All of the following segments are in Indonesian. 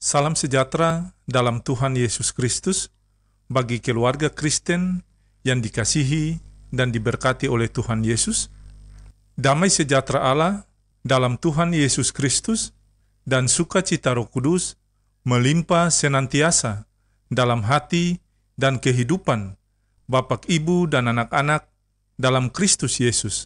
Salam sejahtera dalam Tuhan Yesus Kristus bagi keluarga Kristen yang dikasihi dan diberkati oleh Tuhan Yesus. Damai sejahtera Allah dalam Tuhan Yesus Kristus dan sukacita Roh Kudus melimpah senantiasa dalam hati dan kehidupan Bapak, Ibu, dan anak-anak dalam Kristus Yesus.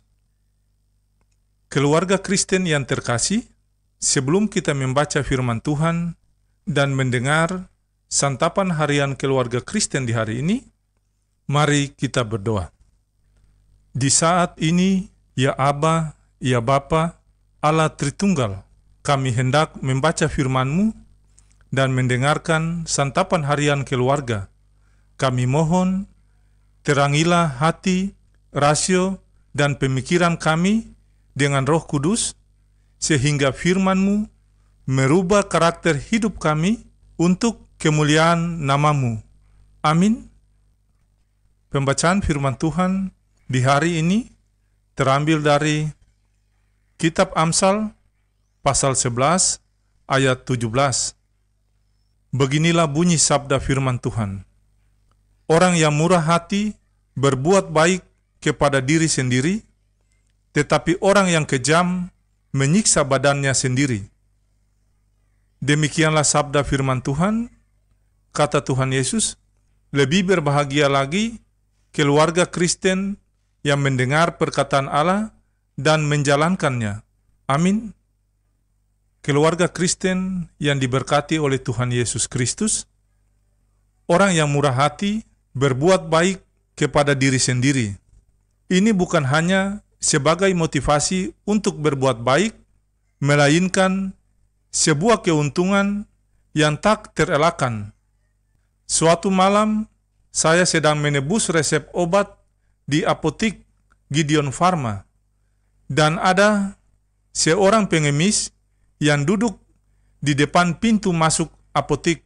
Keluarga Kristen yang terkasih, sebelum kita membaca firman Tuhan dan mendengar santapan harian keluarga Kristen di hari ini, mari kita berdoa. Di saat ini, ya Aba, ya Bapa, Allah Tritunggal, kami hendak membaca firman-Mu dan mendengarkan santapan harian keluarga. Kami mohon, terangilah hati, rasio, dan pemikiran kami dengan Roh Kudus, sehingga firman-Mu merubah karakter hidup kami untuk kemuliaan nama-Mu. Amin. Pembacaan firman Tuhan di hari ini terambil dari Kitab Amsal pasal 11 ayat 17. Beginilah bunyi sabda firman Tuhan. Orang yang murah hati berbuat baik kepada diri sendiri, tetapi orang yang kejam menyiksa badannya sendiri. Demikianlah sabda firman Tuhan. Kata Tuhan Yesus, lebih berbahagia lagi keluarga Kristen yang mendengar perkataan Allah dan menjalankannya. Amin. Keluarga Kristen yang diberkati oleh Tuhan Yesus Kristus, orang yang murah hati berbuat baik kepada diri sendiri. Ini bukan hanya sebagai motivasi untuk berbuat baik, melainkan sebuah keuntungan yang tak terelakkan. Suatu malam, saya sedang menebus resep obat di apotik Gideon Pharma, dan ada seorang pengemis yang duduk di depan pintu masuk apotik.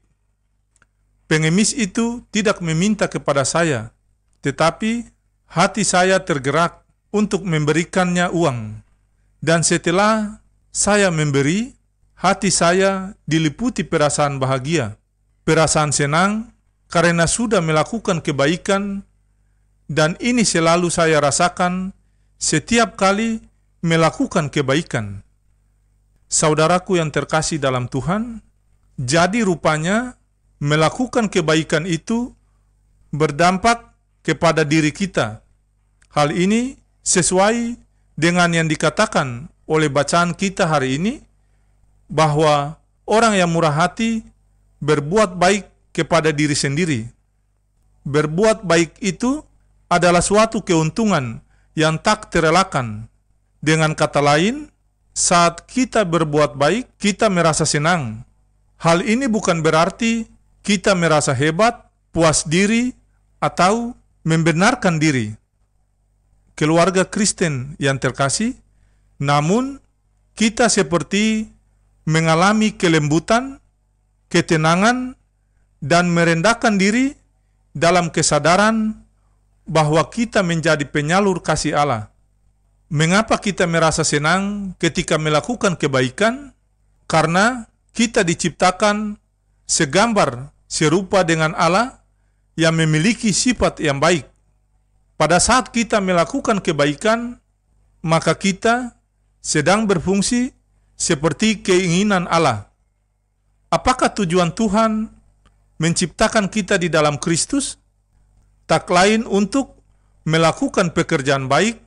Pengemis itu tidak meminta kepada saya, tetapi hati saya tergerak untuk memberikannya uang. Dan setelah saya memberi, hati saya diliputi perasaan bahagia, perasaan senang karena sudah melakukan kebaikan, dan ini selalu saya rasakan setiap kali melakukan kebaikan. Saudaraku yang terkasih dalam Tuhan, jadi rupanya melakukan kebaikan itu berdampak kepada diri kita. Hal ini sesuai dengan yang dikatakan oleh bacaan kita hari ini, bahwa orang yang murah hati berbuat baik kepada diri sendiri. Berbuat baik itu adalah suatu keuntungan yang tak terelakkan. Dengan kata lain, saat kita berbuat baik, kita merasa senang. Hal ini bukan berarti kita merasa hebat, puas diri, atau membenarkan diri. Keluarga Kristen yang terkasih, namun kita seperti mengalami kelembutan, ketenangan, dan merendahkan diri dalam kesadaran bahwa kita menjadi penyalur kasih Allah. Mengapa kita merasa senang ketika melakukan kebaikan? Karena kita diciptakan segambar serupa dengan Allah yang memiliki sifat yang baik. Pada saat kita melakukan kebaikan, maka kita sedang berfungsi seperti keinginan Allah. Apakah tujuan Tuhan menciptakan kita di dalam Kristus? Tak lain untuk melakukan pekerjaan baik,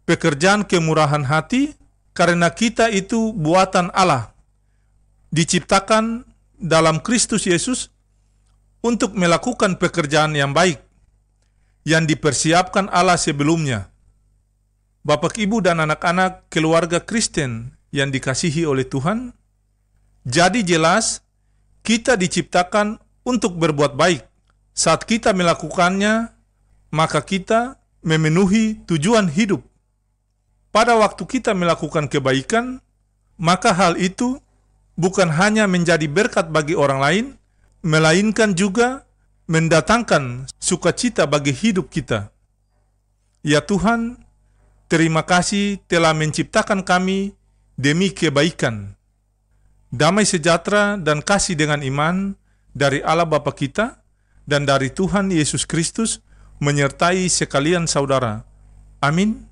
pekerjaan kemurahan hati, karena kita itu buatan Allah, diciptakan dalam Kristus Yesus untuk melakukan pekerjaan yang baik, yang dipersiapkan Allah sebelumnya. Bapak, Ibu, dan anak-anak keluarga Kristen yang dikasihi oleh Tuhan, jadi jelas kita diciptakan untuk berbuat baik. Saat kita melakukannya, maka kita memenuhi tujuan hidup. Pada waktu kita melakukan kebaikan, maka hal itu bukan hanya menjadi berkat bagi orang lain, melainkan juga mendatangkan sukacita bagi hidup kita. Ya Tuhan, terima kasih telah menciptakan kami demi kebaikan. Damai sejahtera dan kasih dengan iman dari Allah Bapa kita dan dari Tuhan Yesus Kristus menyertai sekalian saudara. Amin.